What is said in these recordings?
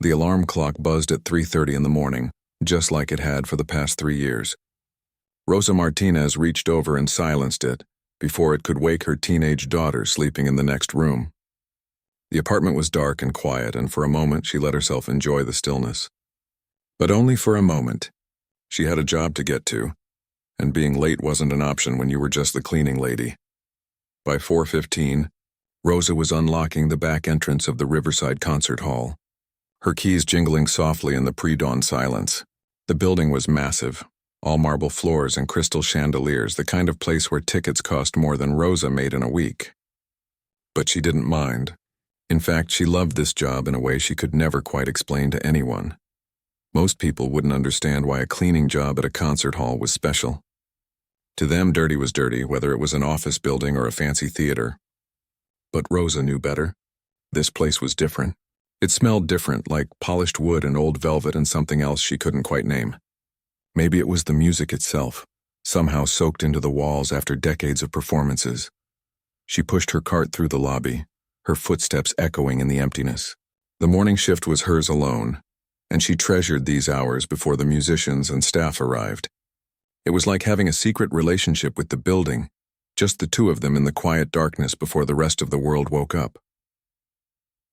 The alarm clock buzzed at 3:30 in the morning, just like it had for the past 3 years. Rosa Martinez reached over and silenced it before it could wake her teenage daughter sleeping in the next room. The apartment was dark and quiet, and for a moment she let herself enjoy the stillness. But only for a moment. She had a job to get to, and being late wasn't an option when you were just the cleaning lady. By 4:15, Rosa was unlocking the back entrance of the Riverside Concert Hall, her keys jingling softly in the pre-dawn silence. The building was massive, all marble floors and crystal chandeliers, the kind of place where tickets cost more than Rosa made in a week. But she didn't mind. In fact, she loved this job in a way she could never quite explain to anyone. Most people wouldn't understand why a cleaning job at a concert hall was special. To them, dirty was dirty, whether it was an office building or a fancy theater. But Rosa knew better. This place was different. It smelled different, like polished wood and old velvet and something else she couldn't quite name. Maybe it was the music itself, somehow soaked into the walls after decades of performances. She pushed her cart through the lobby, her footsteps echoing in the emptiness. The morning shift was hers alone, and she treasured these hours before the musicians and staff arrived. It was like having a secret relationship with the building, just the two of them in the quiet darkness before the rest of the world woke up.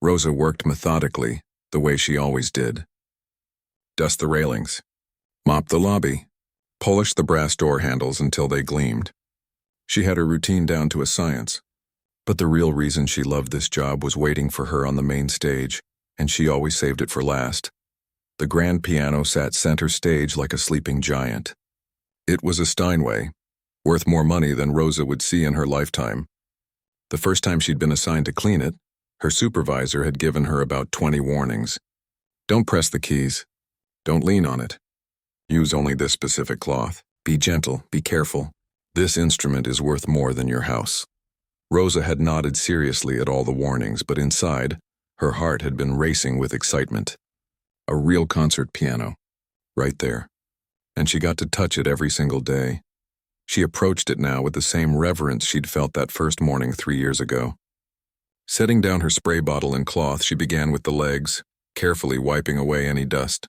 Rosa worked methodically, the way she always did. Dust the railings, mop the lobby, polish the brass door handles until they gleamed. She had her routine down to a science. But the real reason she loved this job was waiting for her on the main stage, and she always saved it for last. The grand piano sat center stage like a sleeping giant. It was a Steinway, worth more money than Rosa would see in her lifetime. The first time she'd been assigned to clean it, her supervisor had given her about 20 warnings. Don't press the keys. Don't lean on it. Use only this specific cloth. Be gentle, be careful. This instrument is worth more than your house. Rosa had nodded seriously at all the warnings, but inside, her heart had been racing with excitement. A real concert piano, right there. And she got to touch it every single day. She approached it now with the same reverence she'd felt that first morning 3 years ago. Setting down her spray bottle and cloth, she began with the legs, carefully wiping away any dust.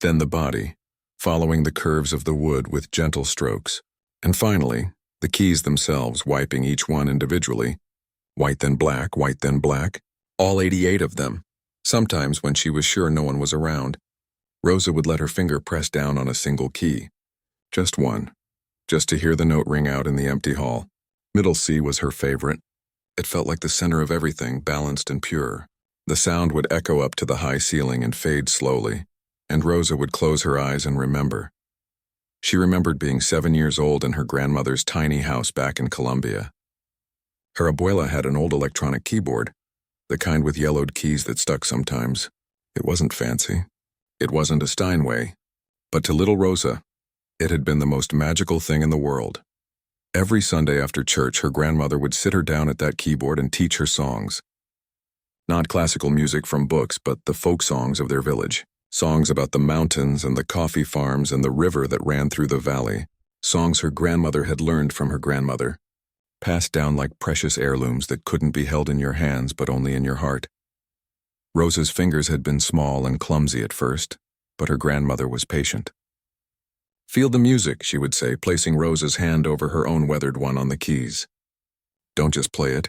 Then the body, following the curves of the wood with gentle strokes. And finally, the keys themselves, wiping each one individually. White then black, all 88 of them. Sometimes, when she was sure no one was around, Rosa would let her finger press down on a single key. Just one, just to hear the note ring out in the empty hall. Middle C was her favorite. It felt like the center of everything, balanced and pure. The sound would echo up to the high ceiling and fade slowly, and Rosa would close her eyes and remember. She remembered being 7 years old in her grandmother's tiny house back in Colombia. Her abuela had an old electronic keyboard, the kind with yellowed keys that stuck sometimes. It wasn't fancy. It wasn't a Steinway. But to little Rosa, it had been the most magical thing in the world. Every Sunday after church, her grandmother would sit her down at that keyboard and teach her songs. Not classical music from books, but the folk songs of their village. Songs about the mountains and the coffee farms and the river that ran through the valley. Songs her grandmother had learned from her grandmother, passed down like precious heirlooms that couldn't be held in your hands but only in your heart. Rosa's fingers had been small and clumsy at first, but her grandmother was patient. Feel the music, she would say, placing Rosa's hand over her own weathered one on the keys. Don't just play it.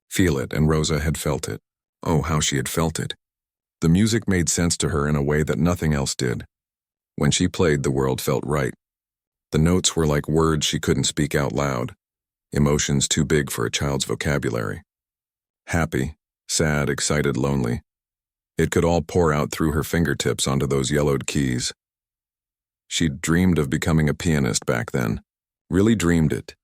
Feel it, and Rosa had felt it. Oh, how she had felt it. The music made sense to her in a way that nothing else did. When she played, the world felt right. The notes were like words she couldn't speak out loud, emotions too big for a child's vocabulary. Happy, sad, excited, lonely. It could all pour out through her fingertips onto those yellowed keys. She'd dreamed of becoming a pianist back then. Really dreamed it.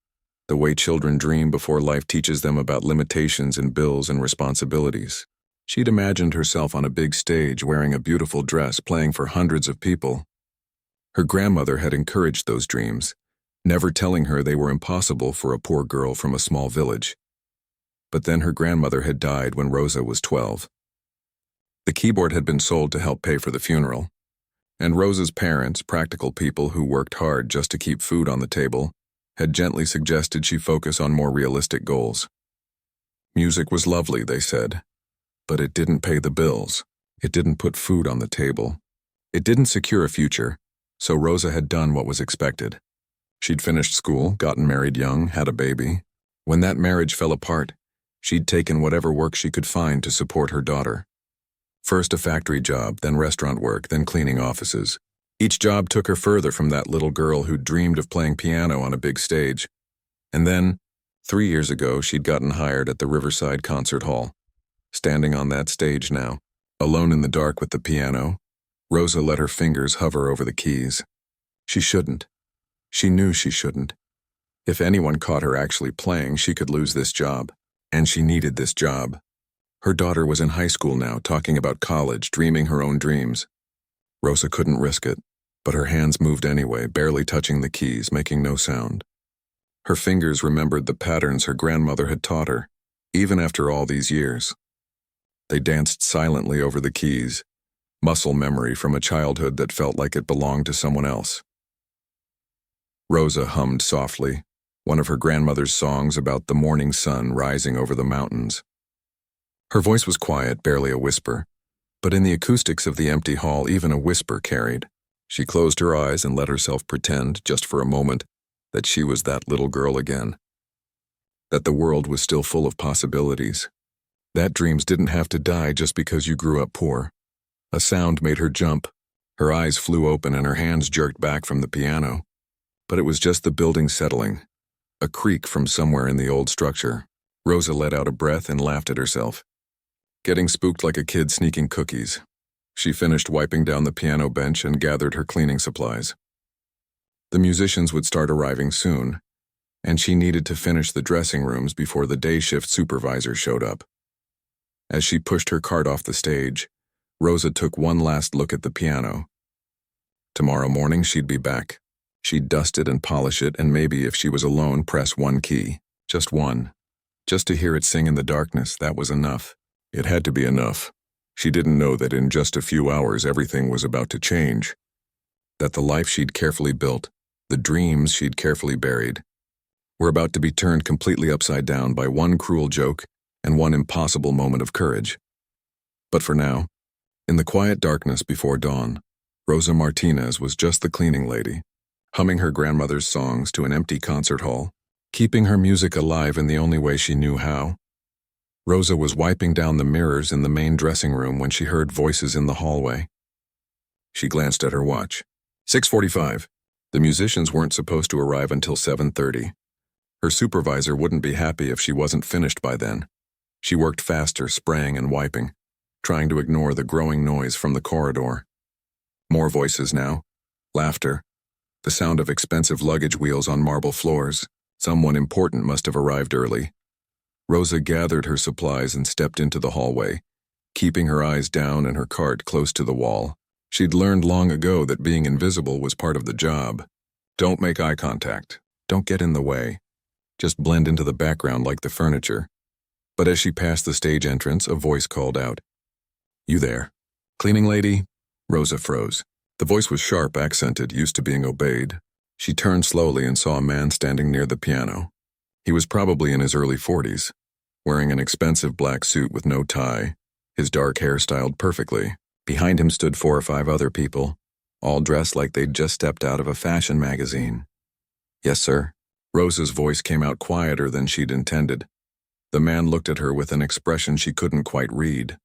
The way children dream before life teaches them about limitations and bills and responsibilities. She'd imagined herself on a big stage wearing a beautiful dress playing for hundreds of people. Her grandmother had encouraged those dreams, never telling her they were impossible for a poor girl from a small village. But then her grandmother had died when Rosa was 12. The keyboard had been sold to help pay for the funeral, and Rosa's parents, practical people who worked hard just to keep food on the table, had gently suggested she focus on more realistic goals. Music was lovely, they said, but it didn't pay the bills. It didn't put food on the table. It didn't secure a future, so Rosa had done what was expected. She'd finished school, gotten married young, had a baby. When that marriage fell apart, she'd taken whatever work she could find to support her daughter. First a factory job, then restaurant work, then cleaning offices. Each job took her further from that little girl who'd dreamed of playing piano on a big stage. And then, 3 years ago, she'd gotten hired at the Riverside Concert Hall. Standing on that stage now, alone in the dark with the piano, Rosa let her fingers hover over the keys. She shouldn't. She knew she shouldn't. If anyone caught her actually playing, she could lose this job. And she needed this job. Her daughter was in high school now, talking about college, dreaming her own dreams. Rosa couldn't risk it, but her hands moved anyway, barely touching the keys, making no sound. Her fingers remembered the patterns her grandmother had taught her, even after all these years. They danced silently over the keys, muscle memory from a childhood that felt like it belonged to someone else. Rosa hummed softly, one of her grandmother's songs about the morning sun rising over the mountains. Her voice was quiet, barely a whisper, but in the acoustics of the empty hall, even a whisper carried. She closed her eyes and let herself pretend, just for a moment, that she was that little girl again. That the world was still full of possibilities. That dreams didn't have to die just because you grew up poor. A sound made her jump. Her eyes flew open and her hands jerked back from the piano. But it was just the building settling. A creak from somewhere in the old structure. Rosa let out a breath and laughed at herself. Getting spooked like a kid sneaking cookies. She finished wiping down the piano bench and gathered her cleaning supplies. The musicians would start arriving soon, and she needed to finish the dressing rooms before the day shift supervisor showed up. As she pushed her cart off the stage, Rosa took one last look at the piano. Tomorrow morning she'd be back. She'd dust it and polish it, and maybe if she was alone, press one key. Just one. Just to hear it sing in the darkness, that was enough. It had to be enough. She didn't know that in just a few hours everything was about to change. That the life she'd carefully built, the dreams she'd carefully buried, were about to be turned completely upside down by one cruel joke and one impossible moment of courage. But for now, in the quiet darkness before dawn, Rosa Martinez was just the cleaning lady, humming her grandmother's songs to an empty concert hall, keeping her music alive in the only way she knew how. Rosa was wiping down the mirrors in the main dressing room when she heard voices in the hallway. She glanced at her watch. 6:45. The musicians weren't supposed to arrive until 7:30. Her supervisor wouldn't be happy if she wasn't finished by then. She worked faster, spraying and wiping, trying to ignore the growing noise from the corridor. More voices now. Laughter. The sound of expensive luggage wheels on marble floors. Someone important must have arrived early. Rosa gathered her supplies and stepped into the hallway, keeping her eyes down and her cart close to the wall. She'd learned long ago that being invisible was part of the job. Don't make eye contact. Don't get in the way. Just blend into the background like the furniture. But as she passed the stage entrance, a voice called out. "You there? Cleaning lady?" Rosa froze. The voice was sharp, accented, used to being obeyed. She turned slowly and saw a man standing near the piano. He was probably in his early 40s, wearing an expensive black suit with no tie, his dark hair styled perfectly. Behind him stood 4 or 5 other people, all dressed like they'd just stepped out of a fashion magazine. "Yes, sir." Rosa's voice came out quieter than she'd intended. The man looked at her with an expression she couldn't quite read.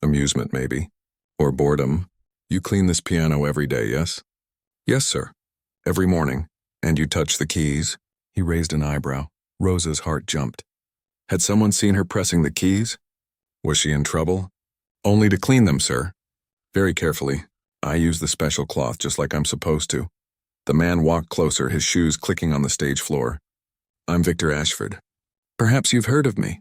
Amusement, maybe. Or boredom. "You clean this piano every day, yes?" "Yes, sir. Every morning. And you touch the keys?" He raised an eyebrow. Rosa's heart jumped. Had someone seen her pressing the keys? Was she in trouble? "Only to clean them, sir. Very carefully. I use the special cloth just like I'm supposed to." The man walked closer, his shoes clicking on the stage floor. "I'm Victor Ashford. Perhaps you've heard of me."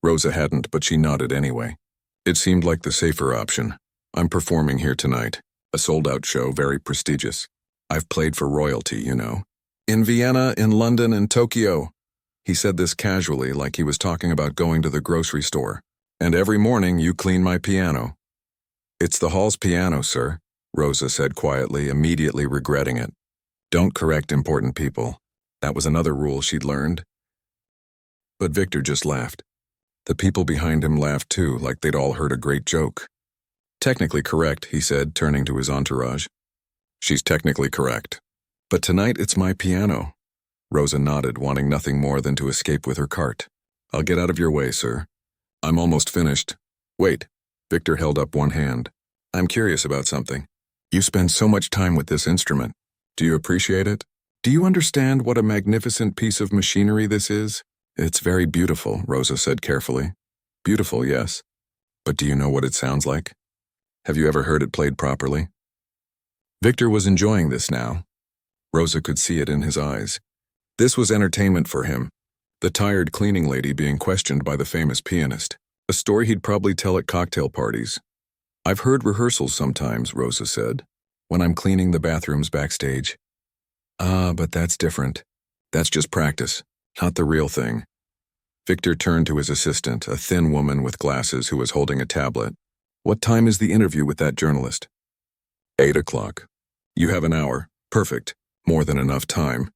Rosa hadn't, but she nodded anyway. It seemed like the safer option. "I'm performing here tonight. A sold-out show, very prestigious. I've played for royalty, you know. In Vienna, in London, and Tokyo." He said this casually, like he was talking about going to the grocery store. "And every morning you clean my piano." "It's the hall's piano, sir," Rosa said quietly, immediately regretting it. Don't correct important people. That was another rule she'd learned. But Victor just laughed. The people behind him laughed too, like they'd all heard a great joke. Technically correct, he said, turning to his entourage. She's technically correct. But tonight it's my piano. Rosa nodded, wanting nothing more than to escape with her cart. I'll get out of your way, sir. I'm almost finished. Wait. Victor held up one hand. I'm curious about something. You spend so much time with this instrument. Do you appreciate it? Do you understand what a magnificent piece of machinery this is? It's very beautiful, Rosa said carefully. Beautiful, yes. But do you know what it sounds like? Have you ever heard it played properly? Victor was enjoying this now. Rosa could see it in his eyes. This was entertainment for him. The tired cleaning lady being questioned by the famous pianist. A story he'd probably tell at cocktail parties. I've heard rehearsals sometimes, Rosa said, when I'm cleaning the bathrooms backstage. Ah, but that's different. That's just practice, not the real thing. Victor turned to his assistant, a thin woman with glasses who was holding a tablet. What time is the interview with that journalist? 8 o'clock. You have an hour. Perfect. More than enough time.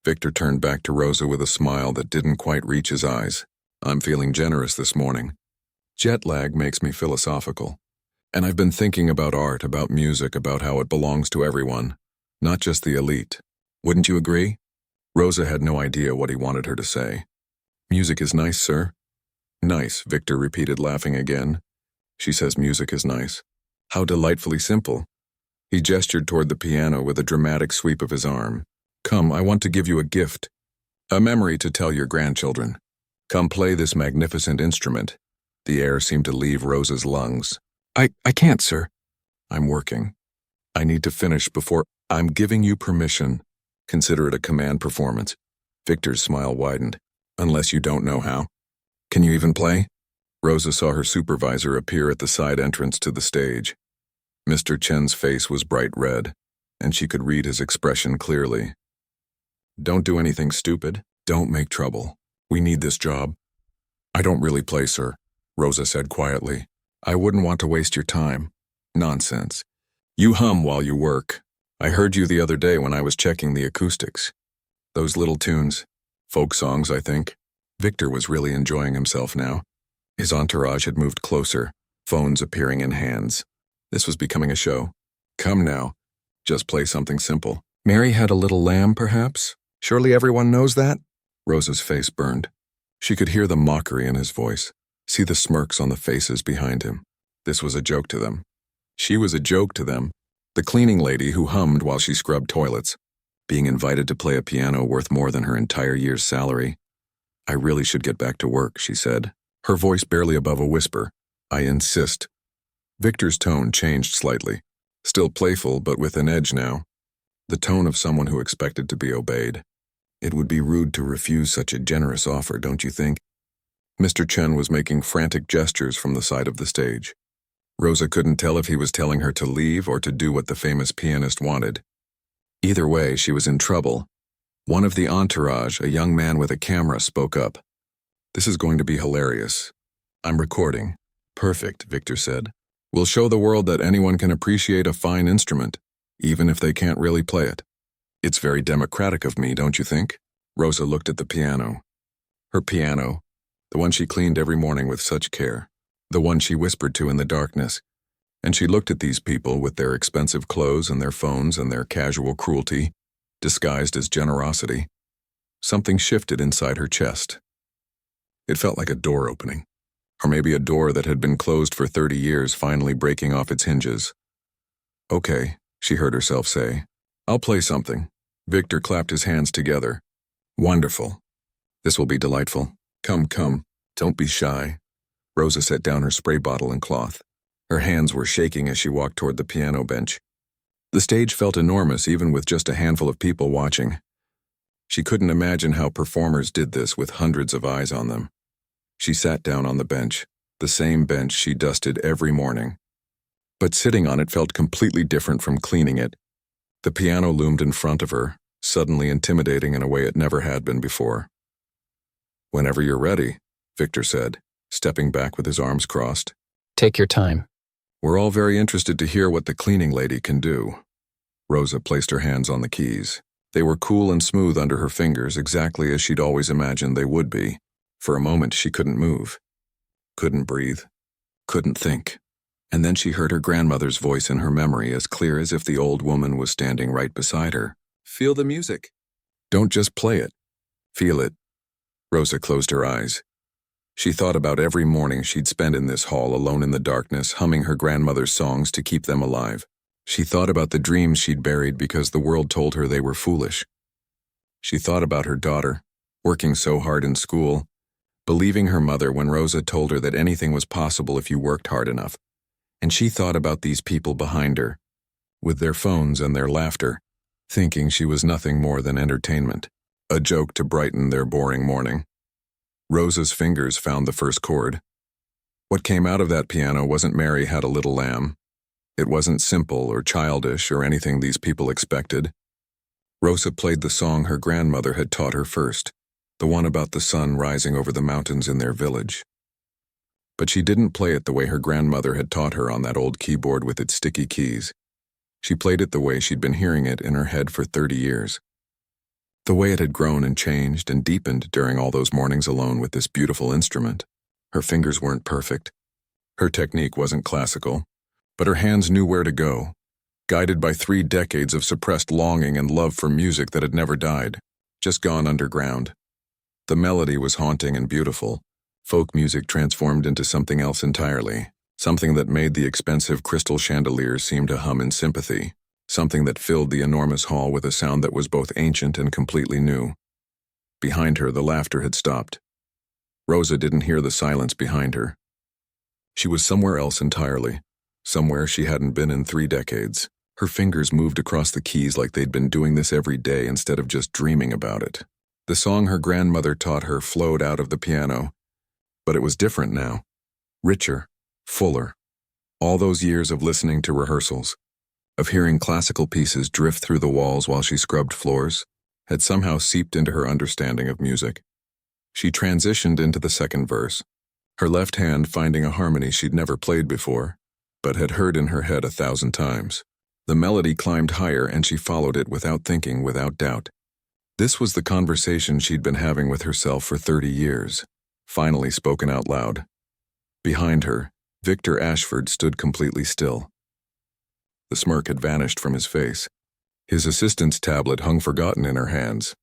Victor turned back to Rosa with a smile that didn't quite reach his eyes. I'm feeling generous this morning. Jet lag makes me philosophical. And I've been thinking about art, about music, about how it belongs to everyone, not just the elite. Wouldn't you agree? Rosa had no idea what he wanted her to say. Music is nice, sir. Nice, Victor repeated, laughing again. She says music is nice. How delightfully simple. He gestured toward the piano with a dramatic sweep of his arm. Come, I want to give you a gift. A memory to tell your grandchildren. Come play this magnificent instrument. The air seemed to leave Rosa's lungs. I can't, sir. I'm working. I need to finish before I'm giving you permission. Consider it a command performance. Victor's smile widened. Unless you don't know how. Can you even play? Rosa saw her supervisor appear at the side entrance to the stage. Mr. Chen's face was bright red, and she could read his expression clearly. Don't do anything stupid. Don't make trouble. We need this job. I don't really play, sir, Rosa said quietly. I wouldn't want to waste your time. Nonsense. You hum while you work. I heard you the other day when I was checking the acoustics. Those little tunes. Folk songs, I think. Victor was really enjoying himself now. His entourage had moved closer, phones appearing in hands. This was becoming a show. Come now. Just play something simple. Mary had a little lamb, perhaps? Surely everyone knows that? Rosa's face burned. She could hear the mockery in his voice, see the smirks on the faces behind him. This was a joke to them. She was a joke to them. The cleaning lady who hummed while she scrubbed toilets, being invited to play a piano worth more than her entire year's salary. I really should get back to work, she said, her voice barely above a whisper. I insist. Victor's tone changed slightly, still playful but with an edge now. The tone of someone who expected to be obeyed. It would be rude to refuse such a generous offer, don't you think? Mr. Chen was making frantic gestures from the side of the stage. Rosa couldn't tell if he was telling her to leave or to do what the famous pianist wanted. Either way, she was in trouble. One of the entourage, a young man with a camera, spoke up. This is going to be hilarious. I'm recording. Perfect, Victor said. We'll show the world that anyone can appreciate a fine instrument, even if they can't really play it. It's very democratic of me, don't you think? Rosa looked at the piano. Her piano, the one she cleaned every morning with such care, the one she whispered to in the darkness. And she looked at these people with their expensive clothes and their phones and their casual cruelty, disguised as generosity. Something shifted inside her chest. It felt like a door opening, or maybe a door that had been closed for 30 years finally breaking off its hinges. Okay, she heard herself say. I'll play something. Victor clapped his hands together. Wonderful. This will be delightful. Come, come. Don't be shy. Rosa set down her spray bottle and cloth. Her hands were shaking as she walked toward the piano bench. The stage felt enormous even with just a handful of people watching. She couldn't imagine how performers did this with hundreds of eyes on them. She sat down on the bench, the same bench she dusted every morning. But sitting on it felt completely different from cleaning it. The piano loomed in front of her, suddenly intimidating in a way it never had been before. Whenever you're ready, Victor said, stepping back with his arms crossed. Take your time. We're all very interested to hear what the cleaning lady can do. Rosa placed her hands on the keys. They were cool and smooth under her fingers, exactly as she'd always imagined they would be. For a moment, she couldn't move. Couldn't breathe. Couldn't think. And then she heard her grandmother's voice in her memory as clear as if the old woman was standing right beside her. Feel the music. Don't just play it. Feel it. Rosa closed her eyes. She thought about every morning she'd spend in this hall alone in the darkness, humming her grandmother's songs to keep them alive. She thought about the dreams she'd buried because the world told her they were foolish. She thought about her daughter, working so hard in school, believing her mother when Rosa told her that anything was possible if you worked hard enough. And she thought about these people behind her, with their phones and their laughter, thinking she was nothing more than entertainment, a joke to brighten their boring morning. Rosa's fingers found the first chord. What came out of that piano wasn't Mary Had a Little Lamb. It wasn't simple or childish or anything these people expected. Rosa played the song her grandmother had taught her first, the one about the sun rising over the mountains in their village. But she didn't play it the way her grandmother had taught her on that old keyboard with its sticky keys. She played it the way she'd been hearing it in her head for 30 years. The way it had grown and changed and deepened during all those mornings alone with this beautiful instrument. Her fingers weren't perfect. Her technique wasn't classical, but her hands knew where to go, guided by 3 decades of suppressed longing and love for music that had never died, just gone underground. The melody was haunting and beautiful. Folk music transformed into something else entirely, something that made the expensive crystal chandeliers seem to hum in sympathy, something that filled the enormous hall with a sound that was both ancient and completely new. Behind her, the laughter had stopped. Rosa didn't hear the silence behind her. She was somewhere else entirely, somewhere she hadn't been in 3 decades. Her fingers moved across the keys like they'd been doing this every day instead of just dreaming about it. The song her grandmother taught her flowed out of the piano, but it was different now. Richer, fuller. All those years of listening to rehearsals, of hearing classical pieces drift through the walls while she scrubbed floors, had somehow seeped into her understanding of music. She transitioned into the second verse, her left hand finding a harmony she'd never played before, but had heard in her head 1,000 times. The melody climbed higher and she followed it without thinking, without doubt. This was the conversation she'd been having with herself for 30 years, finally spoken out loud. Behind her, Victor Ashford stood completely still. The smirk had vanished from his face. His assistant's tablet hung forgotten in her hands.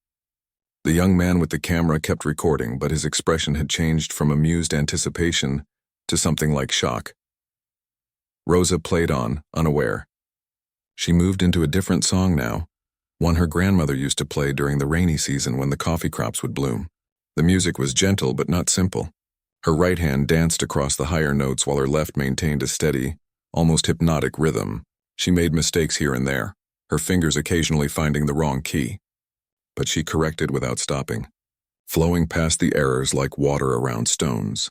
The young man with the camera kept recording, but his expression had changed from amused anticipation to something like shock. Rosa played on, unaware. She moved into a different song now, one her grandmother used to play during the rainy season when the coffee crops would bloom. The music was gentle but not simple. Her right hand danced across the higher notes while her left maintained a steady, almost hypnotic rhythm. She made mistakes here and there, her fingers occasionally finding the wrong key. But she corrected without stopping, flowing past the errors like water around stones.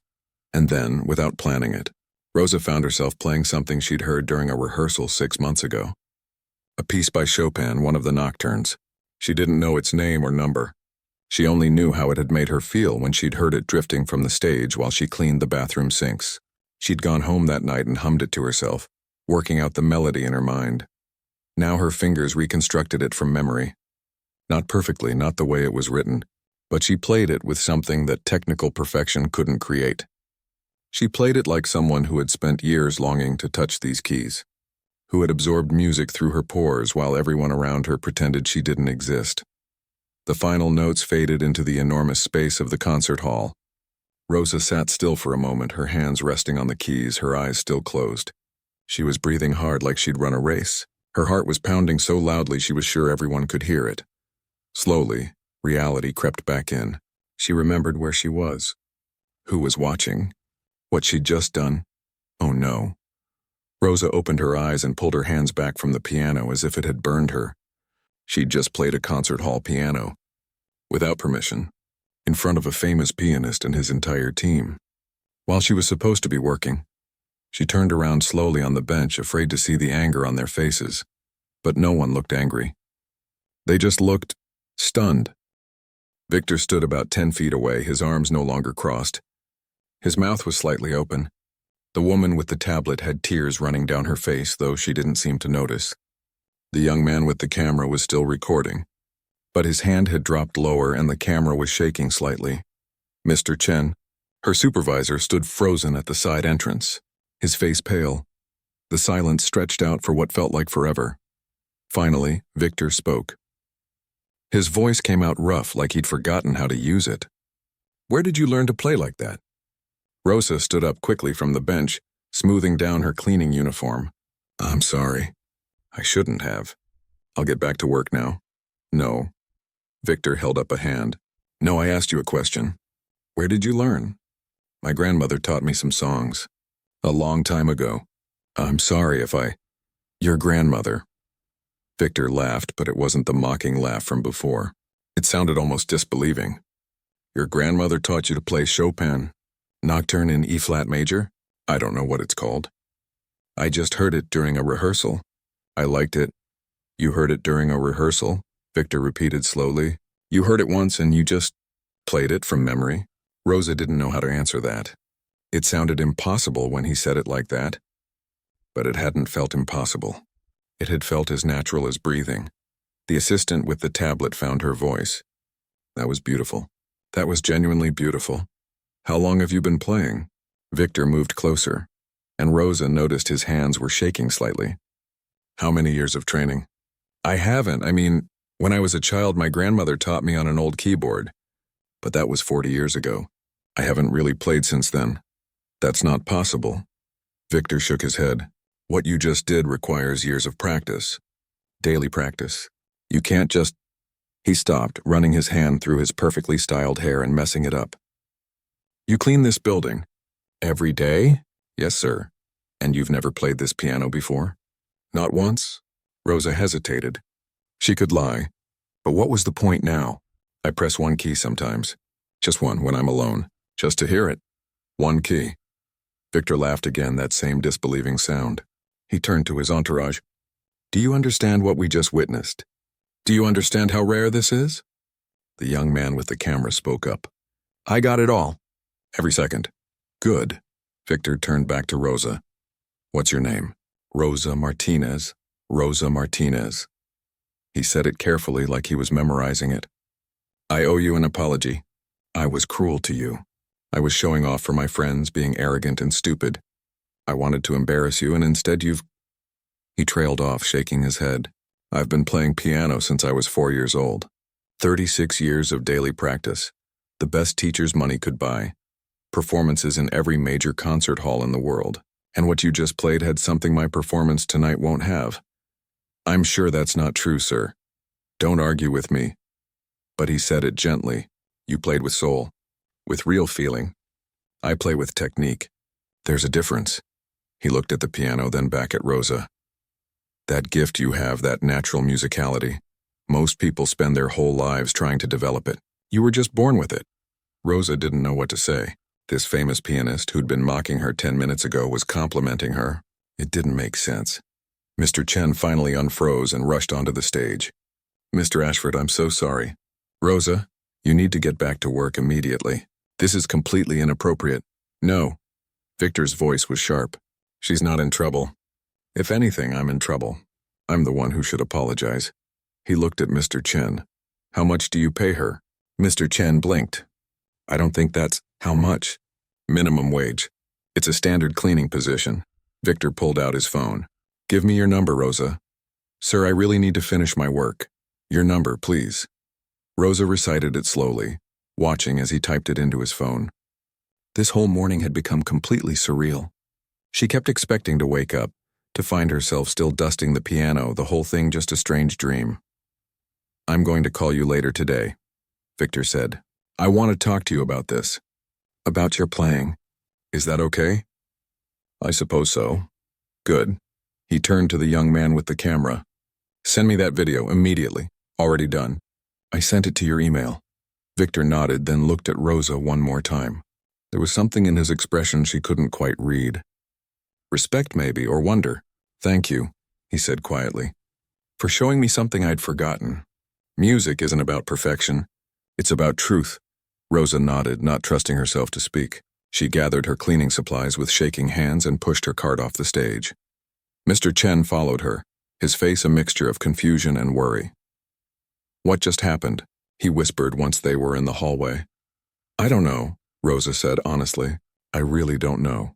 And then, without planning it, Rosa found herself playing something she'd heard during a rehearsal 6 months ago. A piece by Chopin, one of the nocturnes. She didn't know its name or number. She only knew how it had made her feel when she'd heard it drifting from the stage while she cleaned the bathroom sinks. She'd gone home that night and hummed it to herself, working out the melody in her mind. Now her fingers reconstructed it from memory. Not perfectly, not the way it was written, but she played it with something that technical perfection couldn't create. She played it like someone who had spent years longing to touch these keys, who had absorbed music through her pores while everyone around her pretended she didn't exist. The final notes faded into the enormous space of the concert hall. Rosa sat still for a moment, her hands resting on the keys, her eyes still closed. She was breathing hard like she'd run a race. Her heart was pounding so loudly she was sure everyone could hear it. Slowly, reality crept back in. She remembered where she was, who was watching, what she'd just done. Oh no. Rosa opened her eyes and pulled her hands back from the piano as if it had burned her. She'd just played a concert hall piano, without permission, in front of a famous pianist and his entire team. While she was supposed to be working, she turned around slowly on the bench, afraid to see the anger on their faces. But no one looked angry. They just looked stunned. Victor stood about 10 feet away, his arms no longer crossed. His mouth was slightly open. The woman with the tablet had tears running down her face, though she didn't seem to notice. The young man with the camera was still recording, but his hand had dropped lower and the camera was shaking slightly. Mr. Chen, her supervisor, stood frozen at the side entrance, his face pale, The silence stretched out for what felt like forever. Finally, Victor spoke. His voice came out rough, like he'd forgotten how to use it. Where did you learn to play like that? Rosa stood up quickly from the bench, smoothing down her cleaning uniform. I'm sorry. I shouldn't have. I'll get back to work now. No. Victor held up a hand. No, I asked you a question. Where did you learn? My grandmother taught me some songs. A long time ago. I'm sorry if I... Your grandmother. Victor laughed, but it wasn't the mocking laugh from before. It sounded almost disbelieving. Your grandmother taught you to play Chopin, Nocturne in E-flat major? I don't know what it's called. I just heard it during a rehearsal. I liked it. You heard it during a rehearsal? Victor repeated slowly. You heard it once and you just played it from memory? Rosa didn't know how to answer that. It sounded impossible when he said it like that. But it hadn't felt impossible. It had felt as natural as breathing. The assistant with the tablet found her voice. That was beautiful. That was genuinely beautiful. How long have you been playing? Victor moved closer, and Rosa noticed his hands were shaking slightly. How many years of training? I haven't. When I was a child, my grandmother taught me on an old keyboard. But that was 40 years ago. I haven't really played since then. That's not possible. Victor shook his head. What you just did requires years of practice. Daily practice. You can't just... He stopped, running his hand through his perfectly styled hair and messing it up. You clean this building? Every day? Yes, sir. And you've never played this piano before? Not once? Rosa hesitated. She could lie. But what was the point now? I press one key sometimes. Just one when I'm alone. Just to hear it. One key. Victor laughed again, that same disbelieving sound. He turned to his entourage. Do you understand what we just witnessed? Do you understand how rare this is? The young man with the camera spoke up. I got it all. Every second. Good. Victor turned back to Rosa. What's your name? Rosa Martinez. Rosa Martinez. He said it carefully like he was memorizing it. I owe you an apology. I was cruel to you. I was showing off for my friends, being arrogant and stupid. I wanted to embarrass you, and instead you've... He trailed off, shaking his head. I've been playing piano since I was 4 years old. 36 years of daily practice. The best teacher's money could buy. Performances in every major concert hall in the world. And what you just played had something my performance tonight won't have. I'm sure that's not true, sir. Don't argue with me. But he said it gently. You played with soul. With real feeling. I play with technique. There's a difference. He looked at the piano, then back at Rosa. That gift you have, that natural musicality. Most people spend their whole lives trying to develop it. You were just born with it. Rosa didn't know what to say. This famous pianist who'd been mocking her 10 minutes ago was complimenting her. It didn't make sense. Mr. Chen finally unfroze and rushed onto the stage. Mr. Ashford, I'm so sorry. Rosa, you need to get back to work immediately. This is completely inappropriate. No. Victor's voice was sharp. She's not in trouble. If anything, I'm in trouble. I'm the one who should apologize. He looked at Mr. Chen. How much do you pay her? Mr. Chen blinked. I don't think that's... How much? Minimum wage. It's a standard cleaning position. Victor pulled out his phone. Give me your number, Rosa. Sir, I really need to finish my work. Your number, please. Rosa recited it slowly, watching as he typed it into his phone. This whole morning had become completely surreal. She kept expecting to wake up, to find herself still dusting the piano, the whole thing just a strange dream. I'm going to call you later today, Victor said. I want to talk to you about this. About your playing. Is that okay? I suppose so. Good. He turned to the young man with the camera. Send me that video immediately. Already done. I sent it to your email. Victor nodded, then looked at Rosa one more time. There was something in his expression she couldn't quite read. Respect maybe, or wonder. Thank you, he said quietly, for showing me something I'd forgotten. Music isn't about perfection. It's about truth. Rosa nodded, not trusting herself to speak. She gathered her cleaning supplies with shaking hands and pushed her cart off the stage. Mr. Chen followed her, his face a mixture of confusion and worry. What just happened? He whispered once they were in the hallway. I don't know, Rosa said honestly. I really don't know.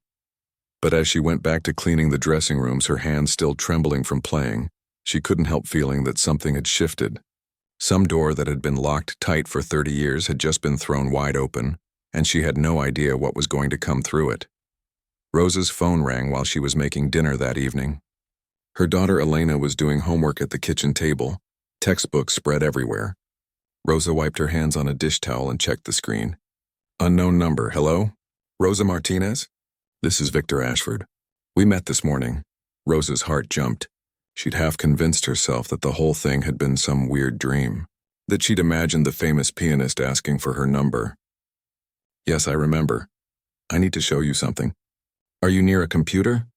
But as she went back to cleaning the dressing rooms, her hands still trembling from playing, she couldn't help feeling that something had shifted. Some door that had been locked tight for 30 years had just been thrown wide open, and she had no idea what was going to come through it. Rosa's phone rang while she was making dinner that evening. Her daughter Elena was doing homework at the kitchen table, textbooks spread everywhere. Rosa wiped her hands on a dish towel and checked the screen. Unknown number, hello? Rosa Martinez? This is Victor Ashford. We met this morning. Rosa's heart jumped. She'd half convinced herself that the whole thing had been some weird dream, that she'd imagined the famous pianist asking for her number. Yes, I remember. I need to show you something. Are you near a computer?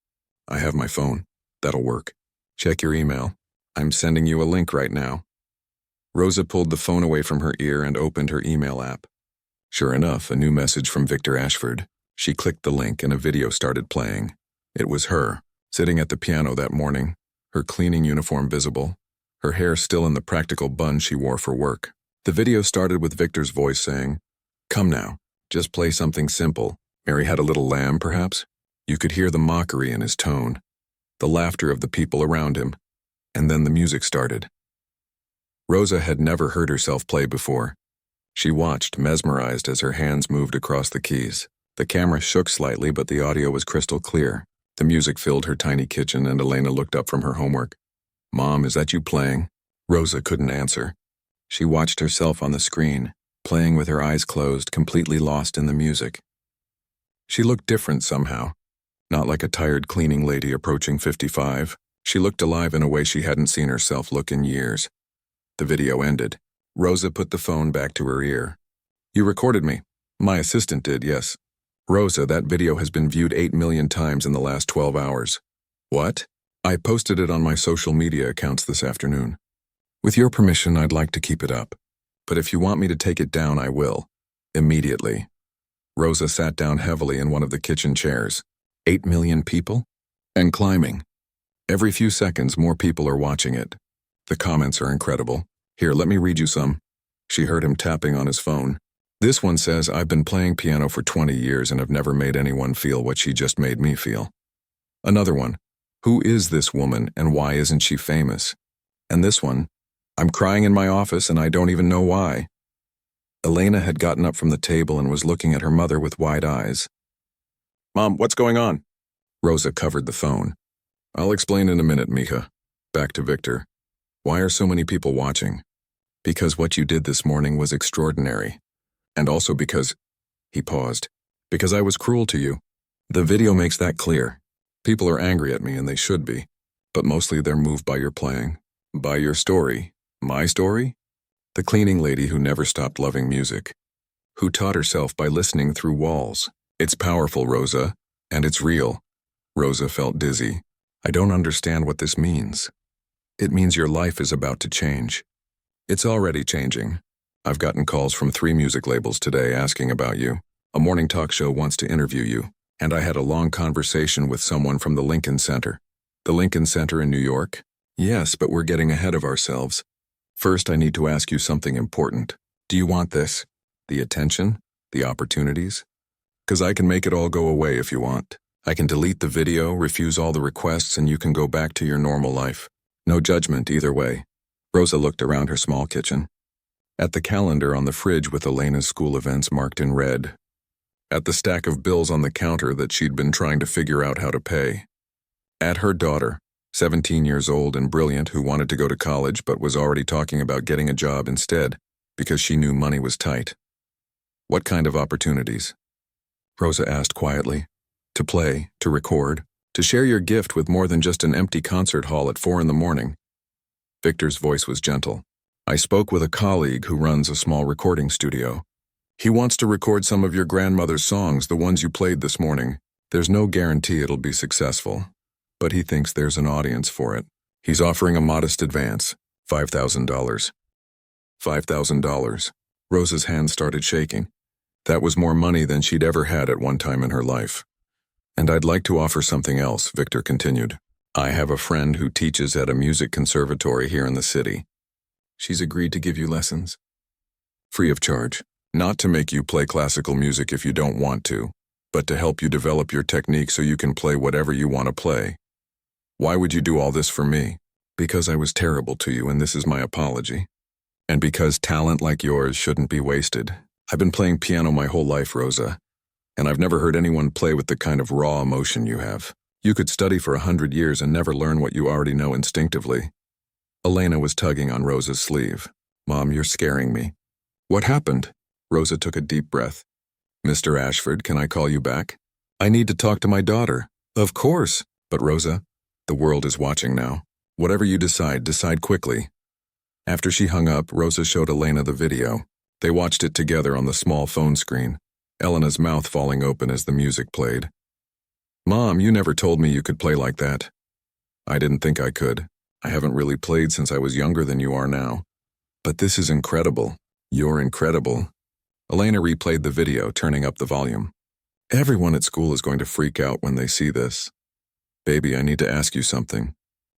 I have my phone. That'll work. Check your email. I'm sending you a link right now. Rosa pulled the phone away from her ear and opened her email app. Sure enough, a new message from Victor Ashford. She clicked the link and a video started playing. It was her, sitting at the piano that morning, her cleaning uniform visible, her hair still in the practical bun she wore for work. The video started with Victor's voice saying, "Come now, just play something simple. Mary had a little lamb, perhaps?" You could hear the mockery in his tone, the laughter of the people around him, and then the music started. Rosa had never heard herself play before. She watched, mesmerized, as her hands moved across the keys. The camera shook slightly, but the audio was crystal clear. The music filled her tiny kitchen, and Elena looked up from her homework. "Mom, is that you playing?" Rosa couldn't answer. She watched herself on the screen, playing with her eyes closed, completely lost in the music. She looked different somehow. Not like a tired cleaning lady approaching 55. She looked alive in a way she hadn't seen herself look in years. The video ended. Rosa put the phone back to her ear. "You recorded me." "My assistant did, yes." "Rosa, that video has been viewed 8 million times in the last 12 hours. "What?" "I posted it on my social media accounts this afternoon. With your permission, I'd like to keep it up. But if you want me to take it down, I will. Immediately." Rosa sat down heavily in one of the kitchen chairs. 8 million people? And climbing. Every few seconds, more people are watching it. The comments are incredible. Here, let me read you some. She heard him tapping on his phone. This one says, "I've been playing piano for 20 years and have never made anyone feel what she just made me feel." Another one, "Who is this woman and why isn't she famous?" And this one, "I'm crying in my office and I don't even know why." Elena had gotten up from the table and was looking at her mother with wide eyes. "Mom, what's going on?" Rosa covered the phone. "I'll explain in a minute, Mija." Back to Victor. "Why are so many people watching?" "Because what you did this morning was extraordinary. And also because," he paused, "because I was cruel to you. The video makes that clear. People are angry at me, and they should be. But mostly they're moved by your playing. By your story. My story? The cleaning lady who never stopped loving music. Who taught herself by listening through walls. It's powerful, Rosa. And it's real." Rosa felt dizzy. "I don't understand what this means." "It means your life is about to change. It's already changing. I've gotten calls from 3 music labels today asking about you. A morning talk show wants to interview you. And I had a long conversation with someone from the Lincoln Center." "The Lincoln Center in New York?" "Yes, but we're getting ahead of ourselves. First, I need to ask you something important. Do you want this? The attention? The opportunities? 'Cause I can make it all go away if you want. I can delete the video, refuse all the requests, and you can go back to your normal life. No judgment either way." Rosa looked around her small kitchen. At the calendar on the fridge with Elena's school events marked in red. At the stack of bills on the counter that she'd been trying to figure out how to pay. At her daughter, 17 years old and brilliant, who wanted to go to college but was already talking about getting a job instead because she knew money was tight. "What kind of opportunities?" Rosa asked quietly. "To play, to record, to share your gift with more than just an empty concert hall at 4 in the morning." Victor's voice was gentle. "I spoke with a colleague who runs a small recording studio. He wants to record some of your grandmother's songs, the ones you played this morning. There's no guarantee it'll be successful, but he thinks there's an audience for it. He's offering a modest advance, $5,000. $5,000. Rosa's hands started shaking. That was more money than she'd ever had at one time in her life. "And I'd like to offer something else," Victor continued. "I have a friend who teaches at a music conservatory here in the city. She's agreed to give you lessons. Free of charge. Not to make you play classical music if you don't want to, but to help you develop your technique so you can play whatever you want to play. Why would you do all this for me? Because I was terrible to you, and this is my apology. And because talent like yours shouldn't be wasted. I've been playing piano my whole life, Rosa, and I've never heard anyone play with the kind of raw emotion you have. You could study for 100 years and never learn what you already know instinctively. Elena was tugging on Rosa's sleeve. Mom, you're scaring me. What happened? Rosa took a deep breath. Mr. Ashford, can I call you back? I need to talk to my daughter. Of course. But Rosa, the world is watching now. Whatever you decide, decide quickly. After she hung up, Rosa showed Elena the video. They watched it together on the small phone screen, Elena's mouth falling open as the music played. Mom, you never told me you could play like that. I didn't think I could. I haven't really played since I was younger than you are now. But this is incredible. You're incredible. Elena replayed the video, turning up the volume. Everyone at school is going to freak out when they see this. Baby, I need to ask you something.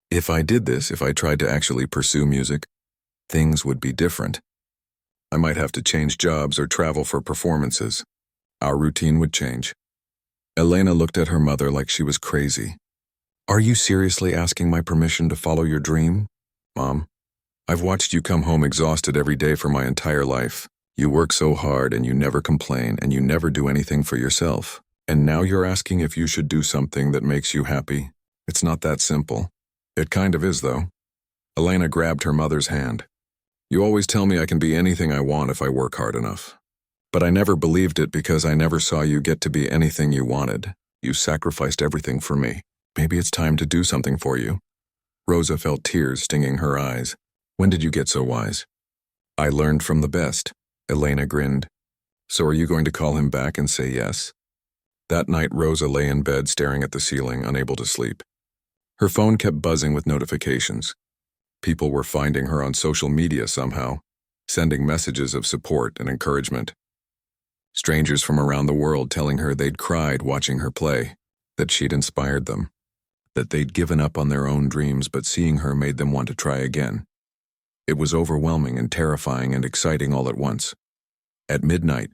If I did this, if I tried to actually pursue music, things would be different. I might have to change jobs or travel for performances. Our routine would change. Elena looked at her mother like she was crazy. Are you seriously asking my permission to follow your dream? Mom, I've watched you come home exhausted every day for my entire life. You work so hard and you never complain and you never do anything for yourself. And now you're asking if you should do something that makes you happy. It's not that simple. It kind of is, though. Elena grabbed her mother's hand. You always tell me I can be anything I want if I work hard enough. But I never believed it because I never saw you get to be anything you wanted. You sacrificed everything for me. Maybe it's time to do something for you. Rosa felt tears stinging her eyes. When did you get so wise? I learned from the best. Elena grinned. So are you going to call him back and say yes? That night, Rosa lay in bed staring at the ceiling, unable to sleep. Her phone kept buzzing with notifications. People were finding her on social media somehow, sending messages of support and encouragement. Strangers from around the world telling her they'd cried watching her play, that she'd inspired them, that they'd given up on their own dreams but seeing her made them want to try again. It was overwhelming and terrifying and exciting all at once. At midnight,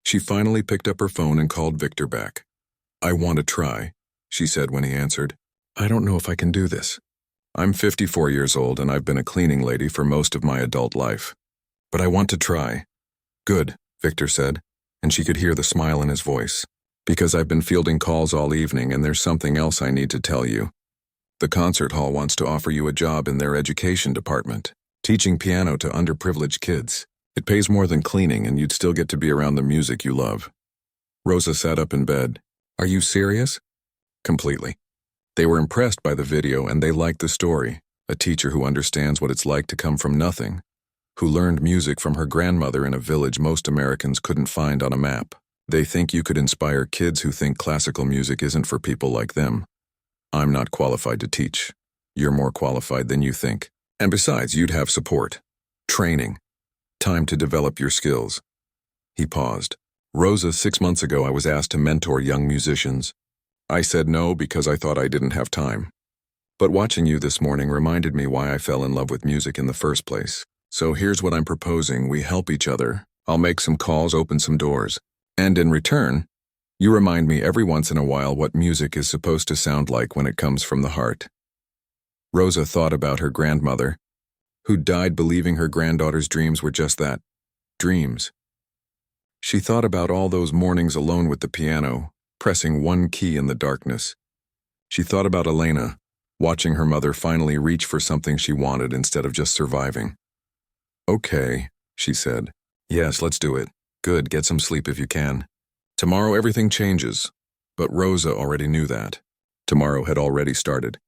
she finally picked up her phone and called Victor back. I want to try, she said when he answered. I don't know if I can do this. I'm 54 years old and I've been a cleaning lady for most of my adult life. But I want to try. Good, Victor said, and she could hear the smile in his voice. Because I've been fielding calls all evening and there's something else I need to tell you. The concert hall wants to offer you a job in their education department, teaching piano to underprivileged kids. It pays more than cleaning and you'd still get to be around the music you love. Rosa sat up in bed. Are you serious? Completely. They were impressed by the video and they liked the story. A teacher who understands what it's like to come from nothing, who learned music from her grandmother in a village most Americans couldn't find on a map. They think you could inspire kids who think classical music isn't for people like them. I'm not qualified to teach. You're more qualified than you think. And besides, you'd have support, training, time to develop your skills. He paused. Rosa, 6 months ago I was asked to mentor young musicians. I said no because I thought I didn't have time. But watching you this morning reminded me why I fell in love with music in the first place. So here's what I'm proposing. We help each other. I'll make some calls, open some doors. And in return, you remind me every once in a while what music is supposed to sound like when it comes from the heart. Rosa thought about her grandmother, who died believing her granddaughter's dreams were just that, dreams. She thought about all those mornings alone with the piano, pressing one key in the darkness. She thought about Elena, watching her mother finally reach for something she wanted instead of just surviving. Okay, she said. Yes, let's do it. Good, get some sleep if you can. Tomorrow everything changes. But Rosa already knew that. Tomorrow had already started.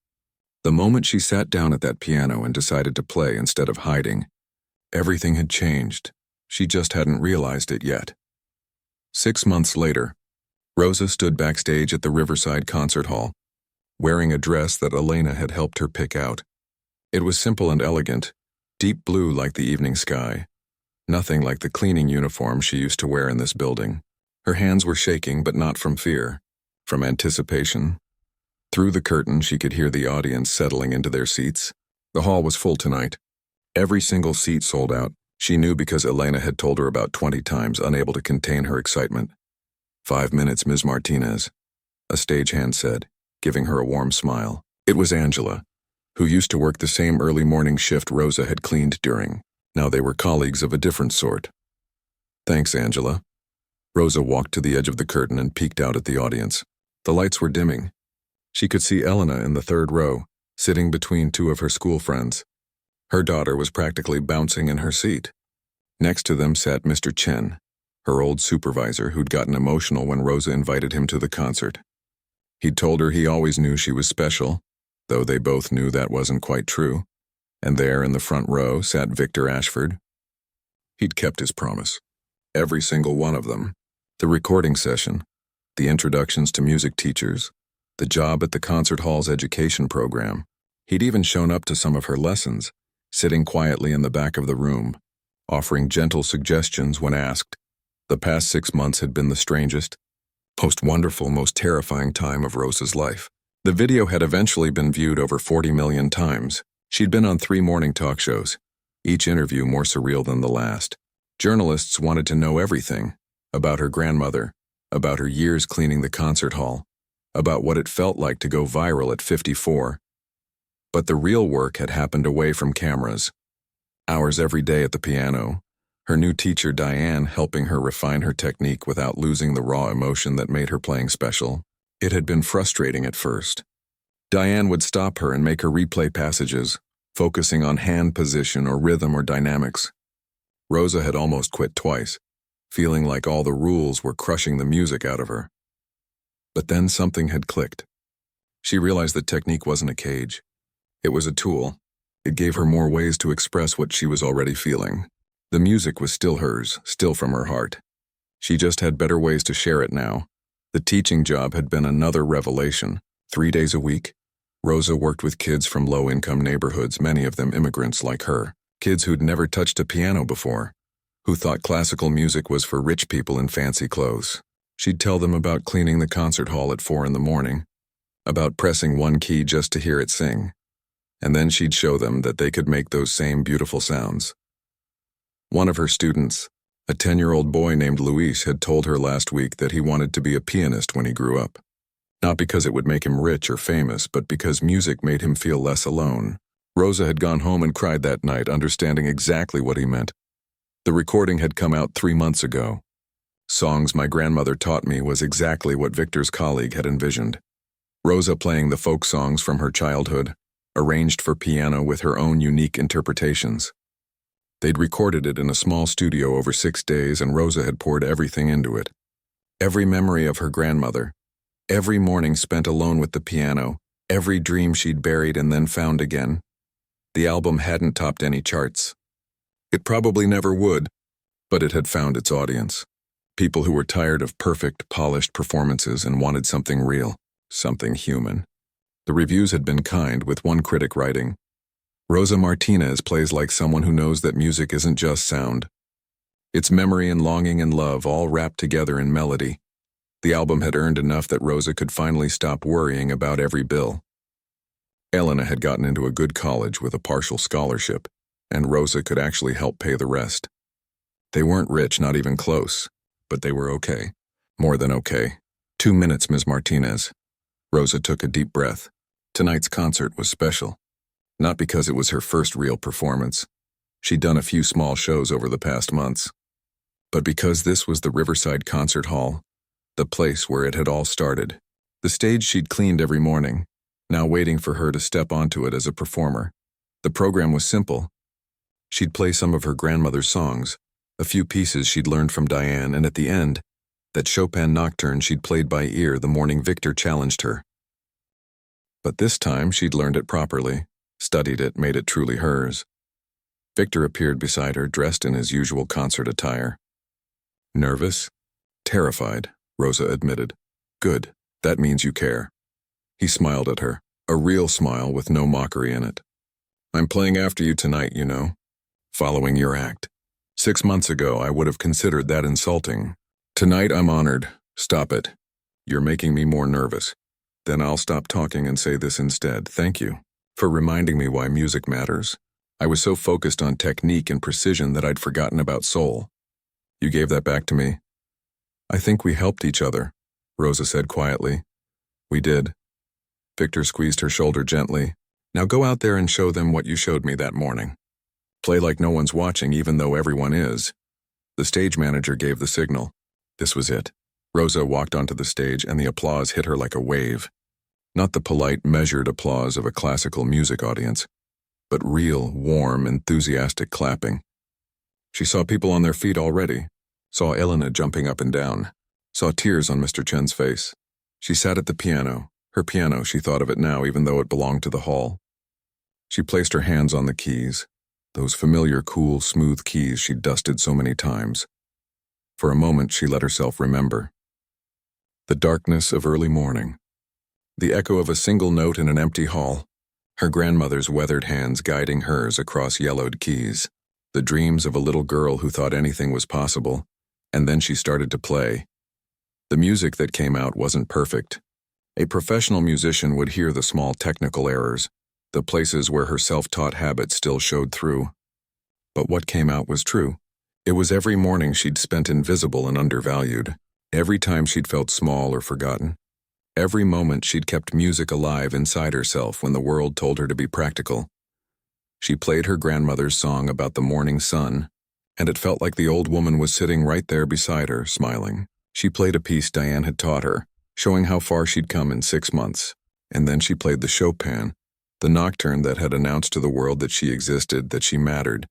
The moment she sat down at that piano and decided to play instead of hiding, everything had changed. She just hadn't realized it yet. 6 months later, Rosa stood backstage at the Riverside Concert Hall, wearing a dress that Elena had helped her pick out. It was simple and elegant, deep blue like the evening sky. Nothing like the cleaning uniform she used to wear in this building. Her hands were shaking, but not from fear, from anticipation. Through the curtain, she could hear the audience settling into their seats. The hall was full tonight. Every single seat sold out. She knew because Elena had told her about 20 times, unable to contain her excitement. 5 minutes, Ms. Martinez, a stagehand said, giving her a warm smile. It was Angela, who used to work the same early morning shift Rosa had cleaned during. Now they were colleagues of a different sort. Thanks, Angela. Rosa walked to the edge of the curtain and peeked out at the audience. The lights were dimming. She could see Elena in the third row, sitting between two of her school friends. Her daughter was practically bouncing in her seat. Next to them sat Mr. Chen, her old supervisor who'd gotten emotional when Rosa invited him to the concert. He'd told her he always knew she was special, though they both knew that wasn't quite true. And there in the front row sat Victor Ashford. He'd kept his promise. Every single one of them. The recording session, the introductions to music teachers, the job at the concert hall's education program. He'd even shown up to some of her lessons, sitting quietly in the back of the room, offering gentle suggestions when asked. The past 6 months had been the strangest, most wonderful, most terrifying time of Rosa's life. The video had eventually been viewed over 40 million times. She'd been on 3 morning talk shows, each interview more surreal than the last. Journalists wanted to know everything about her grandmother, about her years cleaning the concert hall, about what it felt like to go viral at 54. But the real work had happened away from cameras. Hours every day at the piano, her new teacher Diane helping her refine her technique without losing the raw emotion that made her playing special. It had been frustrating at first. Diane would stop her and make her replay passages, focusing on hand position or rhythm or dynamics. Rosa had almost quit twice, feeling like all the rules were crushing the music out of her. But then something had clicked. She realized that technique wasn't a cage. It was a tool. It gave her more ways to express what she was already feeling. The music was still hers, still from her heart. She just had better ways to share it now. The teaching job had been another revelation. 3 days a week, Rosa worked with kids from low-income neighborhoods, many of them immigrants like her, kids who'd never touched a piano before, who thought classical music was for rich people in fancy clothes. She'd tell them about cleaning the concert hall at 4 in the morning, about pressing one key just to hear it sing, and then she'd show them that they could make those same beautiful sounds. One of her students, a 10-year-old boy named Luis, had told her last week that he wanted to be a pianist when he grew up. Not because it would make him rich or famous, but because music made him feel less alone. Rosa had gone home and cried that night, understanding exactly what he meant. The recording had come out 3 months ago. Songs My Grandmother Taught Me was exactly what Victor's colleague had envisioned. Rosa playing the folk songs from her childhood, arranged for piano with her own unique interpretations. They'd recorded it in a small studio over 6 days, and Rosa had poured everything into it. Every memory of her grandmother, every morning spent alone with the piano, every dream she'd buried and then found again. The album hadn't topped any charts. It probably never would, but it had found its audience. People who were tired of perfect, polished performances and wanted something real, something human. The reviews had been kind, with one critic writing, "Rosa Martinez plays like someone who knows that music isn't just sound. It's memory and longing and love all wrapped together in melody." The album had earned enough that Rosa could finally stop worrying about every bill. Elena had gotten into a good college with a partial scholarship, and Rosa could actually help pay the rest. They weren't rich, not even close, but they were okay. More than okay. 2 minutes, Ms. Martinez. Rosa took a deep breath. Tonight's concert was special. Not because it was her first real performance. She'd done a few small shows over the past months. But because this was the Riverside Concert Hall, the place where it had all started. The stage she'd cleaned every morning, now waiting for her to step onto it as a performer. The program was simple. She'd play some of her grandmother's songs, a few pieces she'd learned from Diane, and at the end, that Chopin nocturne she'd played by ear the morning Victor challenged her. But this time she'd learned it properly, studied it, made it truly hers. Victor appeared beside her, dressed in his usual concert attire. Nervous? Terrified, Rosa admitted. Good, that means you care. He smiled at her, a real smile with no mockery in it. I'm playing after you tonight, you know. Following your act. 6 months ago, I would have considered that insulting. Tonight, I'm honored. Stop it. You're making me more nervous. Then I'll stop talking and say this instead. Thank you for reminding me why music matters. I was so focused on technique and precision that I'd forgotten about soul. You gave that back to me. I think we helped each other, Rosa said quietly. We did. Victor squeezed her shoulder gently. Now go out there and show them what you showed me that morning. Play like no one's watching even though everyone is. The stage manager gave the signal. This was it. Rosa walked onto the stage and the applause hit her like a wave. Not the polite, measured applause of a classical music audience, but real, warm, enthusiastic clapping. She saw people on their feet already, saw Elena jumping up and down, saw tears on Mr. Chen's face. She sat at the piano. Her piano, she thought of it now, even though it belonged to the hall. She placed her hands on the keys, those familiar, cool, smooth keys she'd dusted so many times. For a moment, she let herself remember. The darkness of early morning. The echo of a single note in an empty hall. Her grandmother's weathered hands guiding hers across yellowed keys. The dreams of a little girl who thought anything was possible. And then she started to play. The music that came out wasn't perfect. A professional musician would hear the small technical errors, the places where her self-taught habits still showed through. But what came out was true. It was every morning she'd spent invisible and undervalued. Every time she'd felt small or forgotten. Every moment she'd kept music alive inside herself when the world told her to be practical. She played her grandmother's song about the morning sun, and it felt like the old woman was sitting right there beside her, smiling. She played a piece Diane had taught her, showing how far she'd come in 6 months. And then she played the Chopin, the nocturne that had announced to the world that she existed, that she mattered,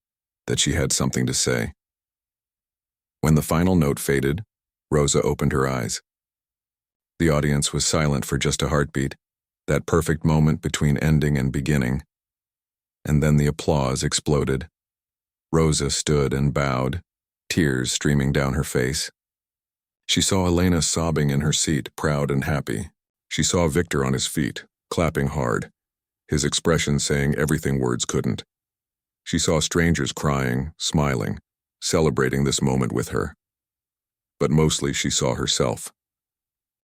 that she had something to say. When the final note faded, Rosa opened her eyes. The audience was silent for just a heartbeat, that perfect moment between ending and beginning. And then the applause exploded. Rosa stood and bowed, tears streaming down her face. She saw Elena sobbing in her seat, proud and happy. She saw Victor on his feet, clapping hard, his expression saying everything words couldn't. She saw strangers crying, smiling, celebrating this moment with her. But mostly she saw herself.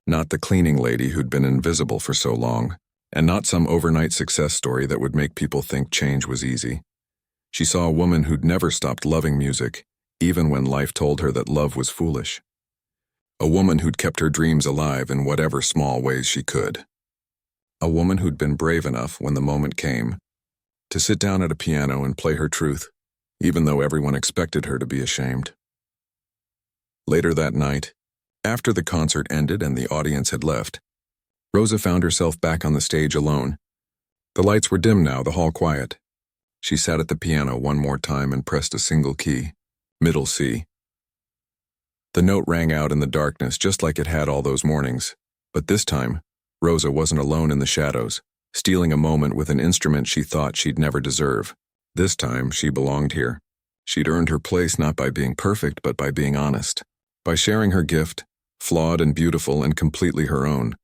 Not the cleaning lady who'd been invisible for so long, and not some overnight success story that would make people think change was easy. She saw a woman who'd never stopped loving music, even when life told her that love was foolish. A woman who'd kept her dreams alive in whatever small ways she could. A woman who'd been brave enough when the moment came to sit down at a piano and play her truth, even though everyone expected her to be ashamed. Later that night, after the concert ended and the audience had left, Rosa found herself back on the stage alone. The lights were dim now, the hall quiet. She sat at the piano one more time and pressed a single key, middle C. The note rang out in the darkness just like it had all those mornings, but this time, Rosa wasn't alone in the shadows, stealing a moment with an instrument she thought she'd never deserve. This time, she belonged here. She'd earned her place not by being perfect, but by being honest. By sharing her gift, flawed and beautiful and completely her own.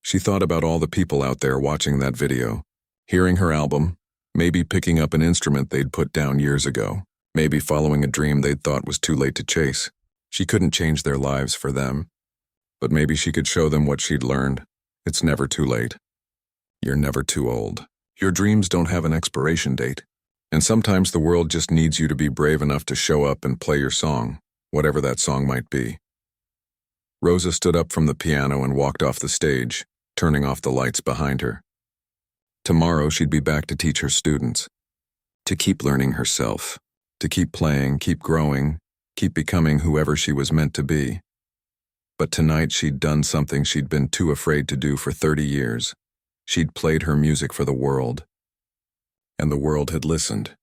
She thought about all the people out there watching that video, hearing her album, maybe picking up an instrument they'd put down years ago, maybe following a dream they'd thought was too late to chase. She couldn't change their lives for them, but maybe she could show them what she'd learned. It's never too late. You're never too old. Your dreams don't have an expiration date, and sometimes the world just needs you to be brave enough to show up and play your song, whatever that song might be. Rosa stood up from the piano and walked off the stage, turning off the lights behind her. Tomorrow she'd be back to teach her students, to keep learning herself, to keep playing, keep growing, keep becoming whoever she was meant to be. But tonight she'd done something she'd been too afraid to do for 30 years. She'd played her music for the world. And the world had listened.